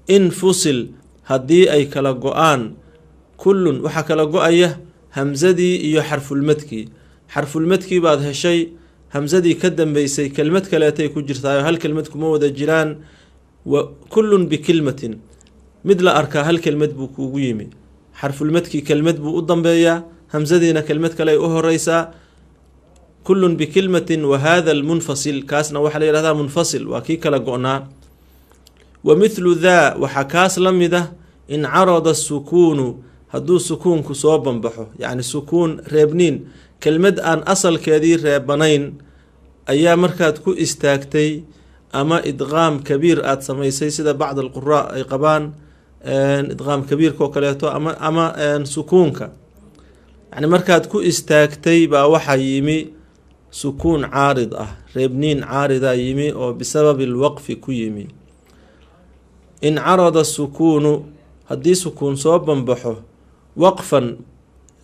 in fusil haddii ay kala go-aan, kullun waxaa kala go-aya hamzadii iyo xarfulmadkii. xarfulmadkii baad heshay, hamzadii ka dambeysay kelmad kaleetay ku jirtaayo hal kelmad kuma wada jiraan. wa kullun bikilmatin, mid la arkaa hal kelmad buu kuugu yimi. xarfulmadkii kelmad buu u dambeeyaa, hamzadiina kelmad kale ay u horeysaa. kullun bikilmatin. wa hada almunfasil, kaasna waxaa la yihahdaa munfasil, waa kii kala go-naa. wa mithlu daa, waxaa kaas la mid ah in carada sukuunu, hadduu sukuunku soo banbaxo, yacni sukuun reebniin, kelmad aan asalkeedii reebanayn ayaa markaad ku istaagtay ama idqaam kabiir aada samaysay sida bacd alquraa ay qabaan, idqaam kabiirka oo kaleeto ama sukuunka, yani markaad ku istaagtay baa waxaa yimi sukuun caarid ah, reebniin caarida yimi oo bisababi lwaqfi ku yimi. in carada sukuunu, haddii sukuun soo banbaxo waqfan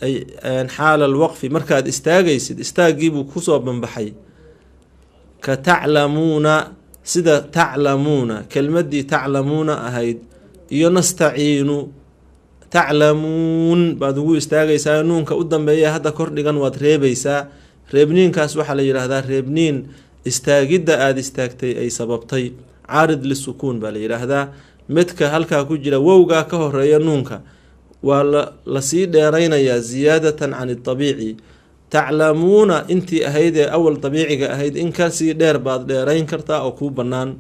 ay xaala alwaqfi, markaad istaagaysid istaagiibuu kusoo banbaxay. ka taclamuuna, sida taclamuuna kelmadii taclamuuna ahayd iyo nastaciinu. taclamuun baad ugu istaagaysaa, nuunka u dambeeya hadda kordhigan waad reebaysaa. reebniinkaas waxaa la yidhaahdaa reebniin istaagidda aada istaagtay ay sababtay. caarid lisukuun baa la yidhaahdaa. midka halkaa ku jira wowgaa ka horeeya nuunka waa lasii dheeraynayaa ziyaadatan can idabiici. taclamuuna intii ahayd ee awal dabiiciga ahayd in kasii dheer baad dheerayn kartaa oo kuu bannaan.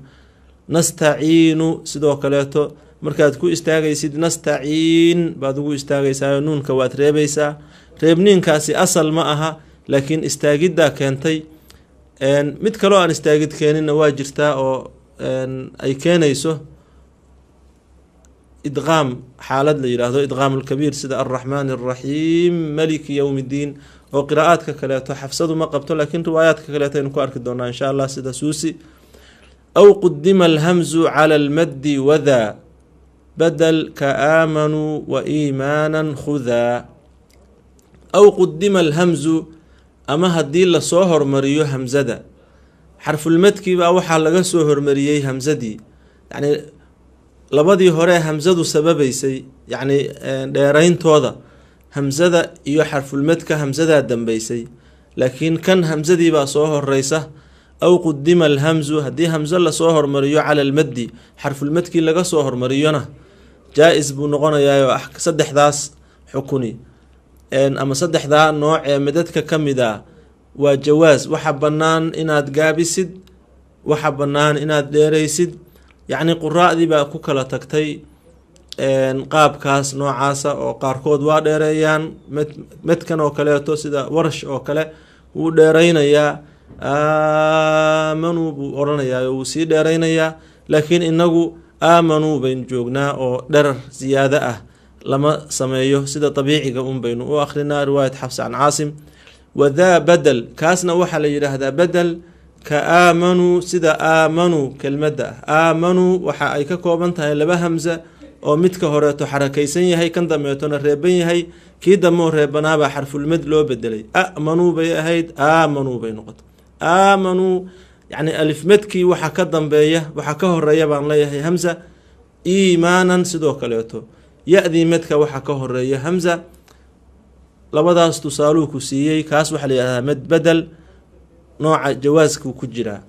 nastaciinu sidoo kaleeto markaad ku istaagaysid nastaciin baad ugu istaagaysaa, nuunka waad reebaysaa. reebniinkaasi asal ma aha, laakiin istaagiddaa keentay. mid kaloo aan istaagid keeninna waa jirtaa oo ay keenayso idqaam, xaalad la yidhaahdo idqaam lkabiir sida alraxmaan alraxiim maliki yowm ddiin, oo qiraa'aadka kaleeto xafsadu ma qabto, laakiin riwaayaadka kaleeto aynu ku arki doonaa insha allah sida suusi. aw qudima alhamzu cala almaddi wadaa badal ka aamanuu wa iimaanan khudaa. aw qudima alhamzu, ama haddii lasoo hormariyo hamzada, xarfulmadkiibaa waxaa laga soo hormariyey hamzadii, yacni labadii hore hamzadu sababaysay, yacni dheerayntooda hamzada iyo xarfulmadka hamzadaa dambeysay, laakiin kan hamzadiibaa soo horeysa. aw qudima alhamzu, haddii hamzo lasoo hormariyo cala almaddi, xarfulmadkii laga soo hormariyona jaa-is buu noqonayaa oo saddexdaas xukuni ama saddexdaa nooc ee midadka ka mid a waa jawaas, waxa bannaan inaad gaabisid, waxa bannaan inaad dheeraysid. yacni quraa'dii baa ku kala tagtay qaabkaas noocaasa oo qaarkood waa dheereeyaan medkan oo kaleeto sida warash oo kale wuu dheeraynayaa, aamanuu buu odhanayaa oo wuu sii dheeraynayaa. laakiin inagu aamanuu baynu joognaa oo dherar ziyaado ah lama sameeyo, sida dabiiciga un baynu u akrinaa. riwaayat xafs can caasim. wadaa badel, kaasna waxaa la yidhaahdaa bedel ka aamanuu, sida aamanuu kelmadda ah. aamanuu waxa ay ka kooban tahay laba hamza oo midka horeeto xarakaysan yahay, kan dambeetona reeban yahay. kii dambeoo reebanaabaa xarfulmad loo bedelay, amanuu bay ahayd, aamanuu bay noqotay. aamanuu yacni alifmadkii waxa ka dambeeya, waxa ka horeeya baan leeyahay hamza. iimaanan sidoo kaleeto ya-dii medka waxa ka horeeya hamza. labadaas tusaaluu ku siiyey. kaas waxaa la yihahdaa med bedel, nooca jawaaskuu ku jiraa.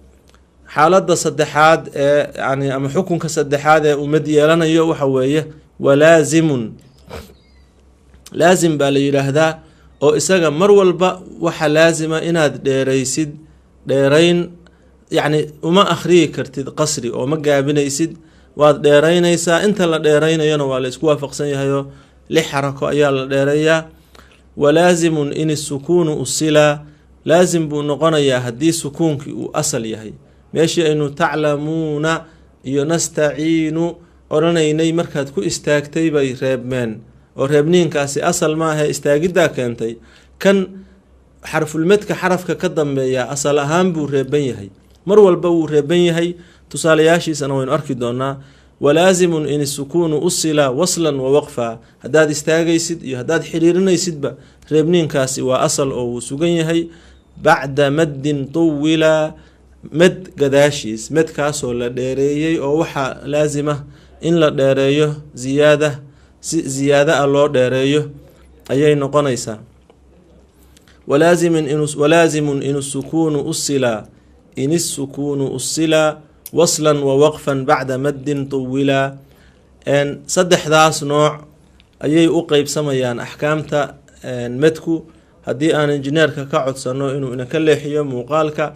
xaaladda saddexaad ee yani ama xukunka saddexaad ee uu mad yeelanayo waxa weeye walaazimun. laazim baa la yidhaahdaa oo isaga mar walba waxa laazima inaad dheeraysid. dheerayn yacni uma akhriyi kartid qasri oo ma gaabinaysid, waad dheeraynaysaa. inta la dheeraynayona waa la isku waafaqsan yahayoo 6 xarako ayaa la dheereeyaa. walaazimun in isukuunu usilaa, laazim buu noqonayaa haddii sukuunkii uu asal yahay. meeshii aynu taclamuuna iyo nastaciinu odhanaynay markaad ku istaagtay bay reebmeen, oo reebniinkaasi asal maaha, istaagiddaa keentay. kan xarfulmedka xarafka ka dambeeya asal ahaan buu reeban yahay, mar walba wuu reeban yahay. tusaalayaashiisana waynu arki doonaa. walaazimun in isukuunu usila waslan wa waqfa, haddaad istaagaysid iyo haddaad xiriirinaysidba reebniinkaasi waa asal oo wuu sugan yahay. bacda maddin tuwila, med gadaashiis, medkaasoo la dheereeyey oo waxaa laazima in la dheereeyo ziyaada, si ziyaada ah loo dheereeyo ayay noqonaysaa. walaazimun in isukuunu usila, in isukuunu usila waslan wa waqfan bacda maddin tuwila. saddexdaas nooc ayay u qeybsamayaan axkaamta medku. haddii aan injineerka ka codsano inuu inaka leexiyo muuqaalka,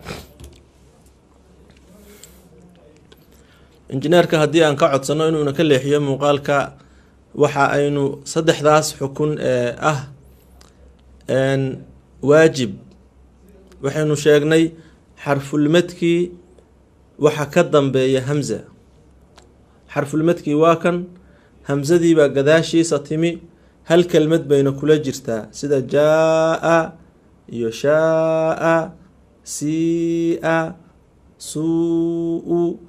injineerka haddii aan ka codsano inuu inaka leexiyo muuqaalka, waxa aynu saddexdaas xukun ee ah waajib, waxaynu sheegnay xarfulmadkii waxa ka dambeeya hamza. xarfulmadkii waa kan, hamzadiibaa gadaashiisa timi, hal kelmad bayna kula jirtaa sida jaa iyo shaa, sia, suu.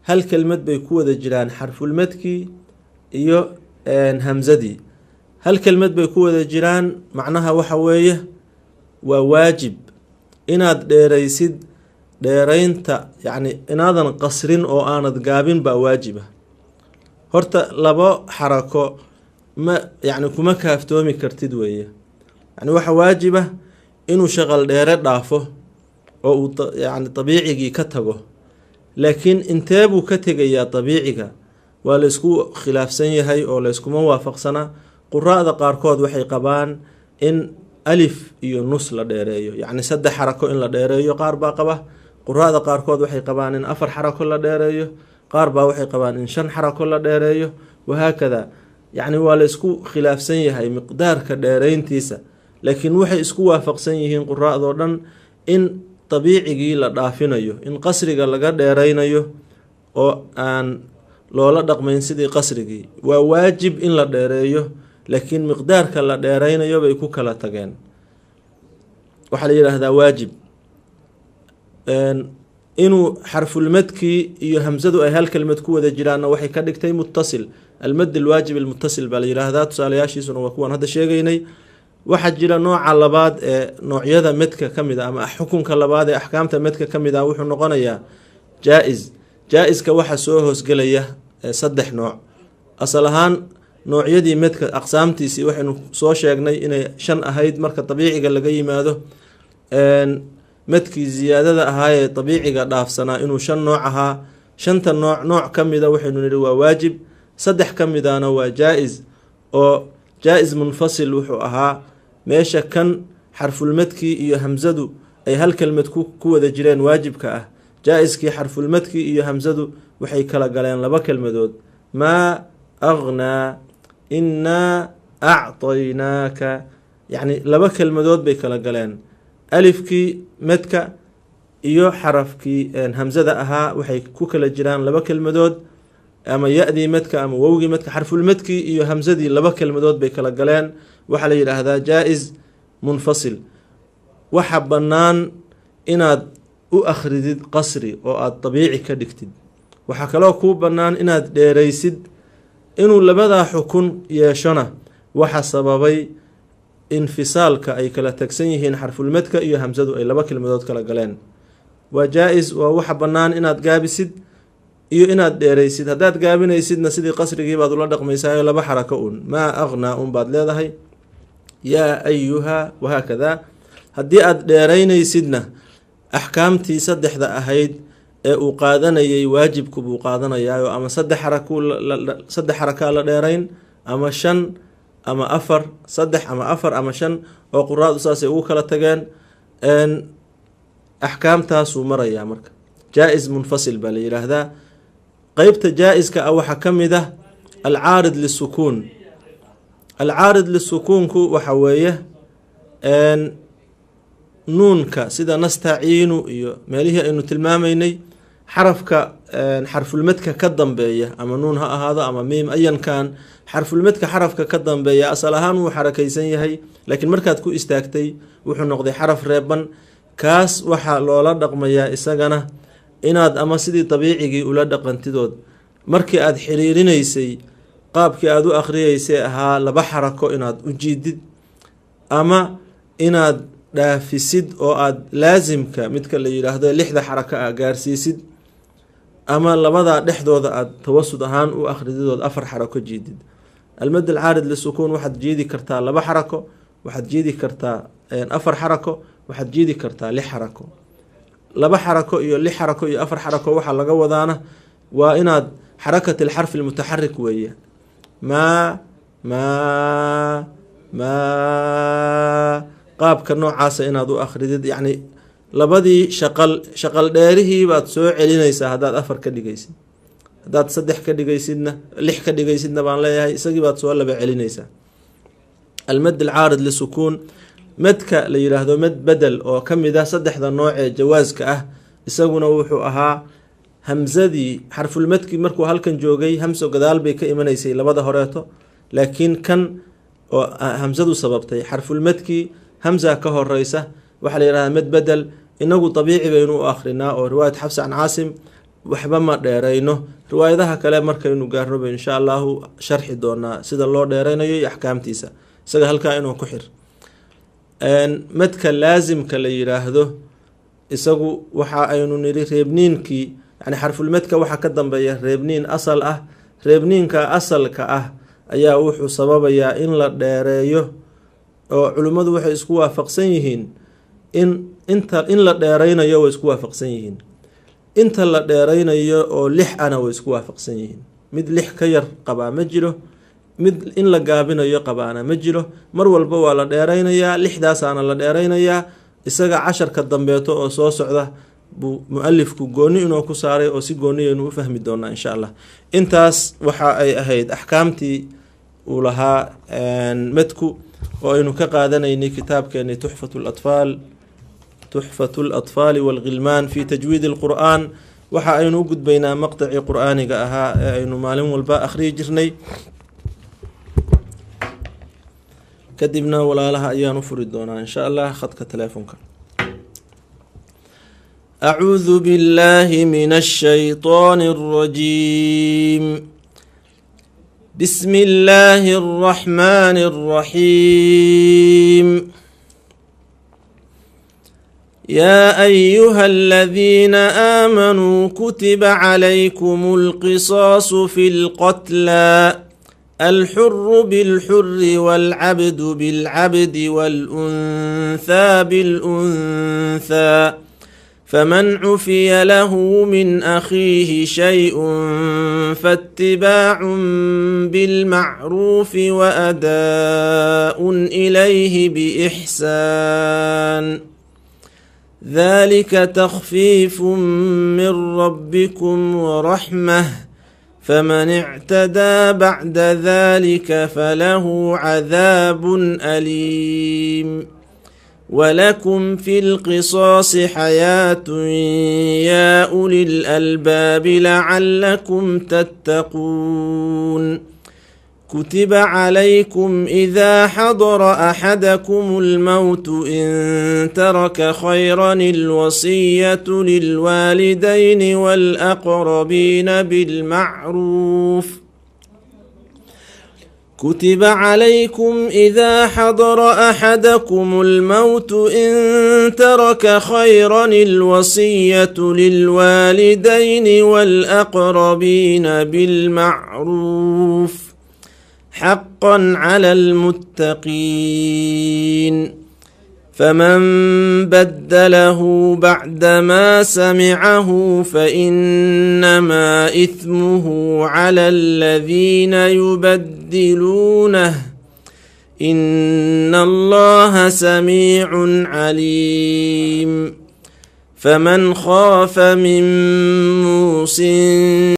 hal kelmad bay ku wada jiraan xarfulmadkii iyo hamzadii, hal kelmad bay ku wada jiraan. macnaha waxa weeye waa waajib inaad dheeraysid. dheeraynta yacni inaadan qasrin oo aanad gaabin baa waajiba. horta labo xarako ma yacni kuma kaaftoomi kartid weeye. yani waxa waajiba inuu shaqal dheere dhaafo oo uu yani dabiicigii ka tago. laakiin intee buu ka tegayaa dabiiciga waa la isku khilaafsan yahay oo la yskuma waafaqsana. quraa'da qaarkood waxay qabaan in alif iyo nus la dheereeyo, yacni 3 xarako in la dheereeyo, qaar baa qaba. quraa'da qaarkood waxay qabaan in 4 xarako la dheereeyo, qaar baa waxay qabaan in 5 xarako la dheereeyo, wahaakada. yacni waa la isku khilaafsan yahay miqdaarka dheerayntiisa. laakiin waxay isku waafaqsan yihiin quraa'doo dhan in dabiicigii la dhaafinayo, in qasriga laga dheeraynayo oo aan loola dhaqmayn sidii qasrigii. waa waajib in la dheereeyo, laakiin miqdaarka la dheeraynayo bay ku kala tageen. waxaa la yidhaahdaa waajib. inuu xarfulmadkii iyo hamzadu ay hal kelmad ku wada jiraanna waxay ka dhigtay muttasil. almad alwaajib almuttasil baa la yidhaahdaa. tusaalayaashiisuna waa kuwaan hadda sheegaynay. waxaa jira nooca labaad ee noocyada medka ka mid a ama xukunka labaad ee axkaamta medka ka mid ah wuxuu noqonayaa jaa-is. jaa-iska waxaa soo hoosgelaya 3 nooc. asal ahaan noocyadii medka aqsaamtiisii waxaynu soo sheegnay inay 5 ahayd marka dabiiciga laga yimaado. medkii ziyaadada ahaa ee dabiiciga dhaafsanaa inuu 5 nooc ahaa. 5ta nooc ka mida waxaynu nihi waa waajib. saddex ka midana waa jaa-is oo jaa-is munfasil wuxuu ahaa meesha kan xarfulmadkii iyo hamsadu ay hal kelmad ku wada jireen waajibka ah. jaa-iskii xarfulmadkii iyo hamsadu waxay kala galeen laba kelmadood, maa aghnaa, innaa acطaynaaka, yacni laba kelmadood bay kala galeen. alifkii madka iyo xarafkii hamsada ahaa waxay ku kala jiraan laba kelmadood, ama ya-dii madka ama wowgii madka. xarfulmadkii iyo hamsadii laba kelmadood bay kala galeen, waxaa la yidhaahdaa jaa-is munfasil. waxa bannaan inaad u akhridid qasri oo aada dabiici ka dhigtid. waxaa kaloo kuu bannaan inaad dheeraysid. inuu labadaa xukun yeeshona waxa sababay infisaalka ay kala tagsan yihiin xarfulmadka iyo hamsadu ay laba kelmadood kala galeen. waa jaa-is, waa waxa bannaan inaad gaabisid iyo inaad dheeraysid. haddaad gaabinaysidna sidii qasrigii baad ula dhaqmaysaa, laba xarako un, maa aghnaa un baad leedahay, yaa ayuha wahaakada. haddii aad dheeraynaysidna axkaamtii saddexda ahayd ee uu qaadanayay waajibku buu qaadanayaayo, ama saddex xarakaa la dheerayn, ama shan ama afar, saddex ama afar ama shan, oo quraadu saasay ugu kala tageen. axkaamtaasuu marayaa. marka jaa-is munfasil baa la yidhaahdaa. qeybta jaa-iska ah waxaa ka mid ah alcaarid lisukuun. alcaarid lisukuunku waxa weeye nuunka sida nastaciinu iyo meelihii aynu tilmaamaynay, xarafka xarfulmadka ka dambeeya, ama nuun ha ahaado ama miim, ayankan xarfulmadka xarafka ka dambeeya asal ahaan wuu xarakaysan yahay, laakiin markaad ku istaagtay wuxuu noqday xaraf reeban. kaas waxaa loola dhaqmayaa isagana inaad ama sidii dabiicigii ula dhaqantidood markii aada xiriirinaysay qaabkii aada u akhriyeysay ahaa laba xarako inaad u jiidid, ama inaad dhaafisid oo aada laasimka midka la yidhaahdo lixda xarako ah gaarsiisid, ama labadaa dhexdooda aada tawasud ahaan u akhrididood afar xarako jiidid. almad alcaarid lisukuun waxaad jiidi kartaa laba xarako, waxaad jiidi kartaa afar xarako, waxaad jiidi kartaa lix xarako. laba xarako iyo lix xarako iyo afar xarako waxaa laga wadaana waa inaad xarakat alxarfi almutaxarik weeye, maa qaabka noocaasa inaad u akhridid. yacni labadii shaqal dheerihii baad soo celinaysaa haddaad afar ka dhigaysid. haddaad saddex ka dhigaysidna lix ka dhigaysidna baan leeyahay, isagii baad soo laba celinaysaa. almad alcaarid lisukuun, madka la yidhaahdo mad bedel oo ka mid ah saddexda nooc ee jawaaska ah, isaguna wuxuu ahaa hamsadii xarfulmadkii markuu halkan joogay hamso gadaal bay ka imanaysay labada horeeto, laakiin kan oo hamsadu sababtay xarfulmadkii hamsa ka horeysa waxaa la yidhahdaa mad bedel. inagu dabiici baynu u akhrinaa oo riwaayat xafs can caasim waxba ma dheerayno. riwaayadaha kale markaynu gaarno bay insha allahu sharxi doonaa sida loo dheeraynayo iyo axkaamtiisa. isaga halkaa inuu ku xir. madka laasimka la yidhaahdo isagu waxa aynu nidhi reebniinkii, yani xarfulmadka waxaa ka dambeeya reebniin asal ah. reebniinka asalka ah ayaa wuxuu sababayaa in la dheereeyo, oo culimmadu waxay isku waafaqsan yihiin in la dheeraynayo way isku waafaqsan yihiin. inta la dheeraynayo oo lix ana way isku waafaqsan yihiin. mid lix ka yar qabaa ma jiro, mid in la gaabinayo qabaana ma jiro. mar walba waa la dheeraynayaa, lixdaasaana la dheeraynayaa. isaga casharka dambeeto oo soo socda buu mu-alifku gooni inoo ku saaray oo si gooniyaynu u fahmi doonaa insha allah. intaas waxa ay ahayd axkaamtii uu lahaa madku oo aynu ka qaadanaynay kitaabkeeni tuxfatu latfaali walghilmaan fi tajwiid alqur'aan. waxa aynu u gudbaynaa maqtacii qur'aaniga ahaa ee aynu maalin walba akhriyi jirnay. kadibna walaalaha ayaan u furi doonaa insha allah khadka teleefonka. أعوذ بالله من الشيطان الرجيم. بسم الله الرحمن الرحيم. يا أيها الذين آمنوا كتب عليكم القصاص في القتلى الحر بالحر والعبد بالعبد والأنثى بالأنثى فمن عفي له من أخيه شيء فاتباع بالمعروف وأداء إليه بإحسان ذلك تخفيف من ربكم ورحمة فمن اعتدى بعد ذلك فله عذاب أليم ولكم في القصاص حياة يا أولي الألباب لعلكم تتقون كتب عليكم إذا حضر أحدكم الموت إن ترك خيرا الوصية للوالدين والأقربين بالمعروف كتب عليكم إذا حضر أحدكم الموت إن ترك خيرا الوصية للوالدين والأقربين بالمعروف حقا على المتقين فمن بدله بعدما سمعه فإنما إثمه على الذين يبدلونه إن الله سميع عليم فمن خاف من موصٍ